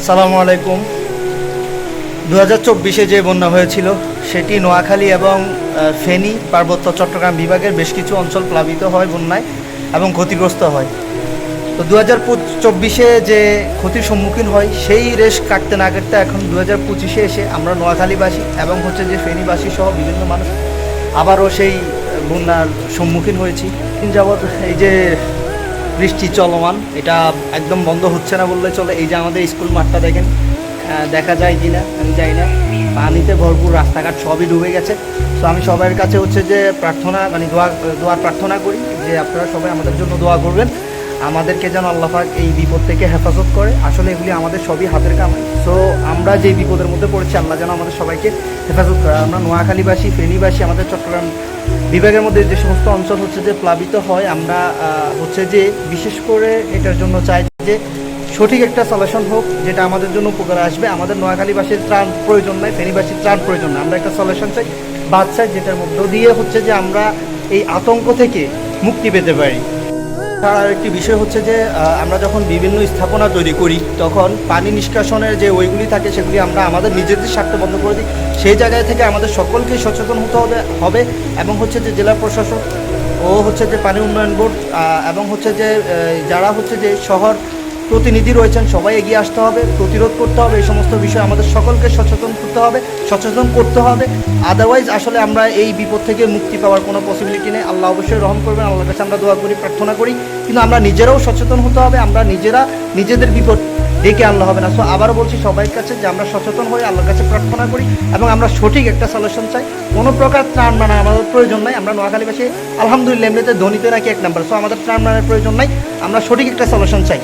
আসসালামু আলাইকুম। 2024-এ যে বন্যা হয়েছিল সেটি নোয়াখালী এবং ফেনী পার্বত্য চট্টগ্রাম বিভাগের বেশ কিছু অঞ্চল প্লাবিত হয় বন্যায় এবং ক্ষতিগ্রস্ত হয়। তো 2024-এ যে ক্ষতির সম্মুখীন হয় সেই রেশ কাটতে না কাটতে এখন 2025-এ এসে আমরা নোয়াখালীবাসী এবং যে ফেনীবাসী সহ বিভিন্ন মানুষ আবারও সেই বন্যার সম্মুখীন হয়েছি। দিন যাবৎ এই যে বৃষ্টি চলমান, এটা একদম বন্ধ হচ্ছে না বললে চলে। এই যে আমাদের স্কুল মাঠটা দেখেন, দেখা যায় কি না আমি জানি না, পানিতে ভরপুর, রাস্তাঘাট সবই ডুবে গেছে। তো আমি সবার কাছে যে প্রার্থনা দোয়ার প্রার্থনা করি যে আপনারা সবাই আমাদের জন্য দোয়া করবেন, আমাদেরকে যেন আল্লাহ পাক এই বিপদ থেকে হেফাজত করে। আসলে এগুলি আমাদের সবই হাতের কামাই। সো আমরা যে বিপদের মধ্যে পড়েছি, আল্লাহ যেন আমাদের সবাইকে হেফাজত করে। আমরা নোয়াখালীবাসী, ফেনীবাসী, আমাদের চট্টগ্রাম বিভাগের মধ্যে যে সমস্ত অঞ্চল যে প্লাবিত হয়, আমরা যে বিশেষ করে এটার জন্য চাই যে সঠিক একটা সলিউশন হোক, যেটা আমাদের জন্য উপকার আসবে। আমাদের নোয়াখালীবাসীর ত্রাণ প্রয়োজন নয়, ফেনীবাসীর ত্রাণ প্রয়োজন নয়। আমরা একটা সলিউশন চাই, বাদ চাই, যেটার মধ্য দিয়ে যে আমরা এই আতঙ্ক থেকে মুক্তি পেতে পারি। আর একটি বিষয় যে আমরা যখন বিভিন্ন স্থাপনা তৈরি করি তখন পানি নিষ্কাশনের যে ওইগুলি থাকে সেগুলি আমরা আমাদের নিজেদের স্বার্থে বন্ধ করে দিই। সেই জায়গায় থেকে আমাদের সকলকে সচেতন হতে হবে এবং যে জেলা প্রশাসক ও যে পানি উন্নয়ন বোর্ড এবং যে যারা যে শহর প্রতিনিধি রয়েছেন সবাই এগিয়ে আসতে হবে, প্রতিরোধ করতে হবে। এই সমস্ত বিষয় আমাদের সকলকে সচেতন করতে হবে। আদারওয়াইজ আসলে আমরা এই বিপদ থেকে মুক্তি পাওয়ার কোনো পসিবিলিটি নেই। আল্লাহ অবশ্যই রহম করবেন, আল্লাহর কাছে আমরা দোয়া করি, প্রার্থনা করি, কিন্তু আমরা নিজেরাও সচেতন হতে হবে। আমরা নিজেদের বিপদ ডেকে আনলে হবে না। সো আবারও বলছি সবাই কাছে যে আমরা সচেতন হই, আল্লাহর কাছে প্রার্থনা করি এবং আমরা সঠিক একটা সলিউশন চাই। কোনো প্রকার ত্রাণ আমাদের প্রয়োজন নাই। আমরা নোয়াখালীবাসী আলহামদুলিল্লাহ এমনিতে ধনীতে নাকি 1 নাম্বার। সো আমাদের ত্রাণ প্রয়োজন নাই, আমরা সঠিক একটা সলিউশন চাই।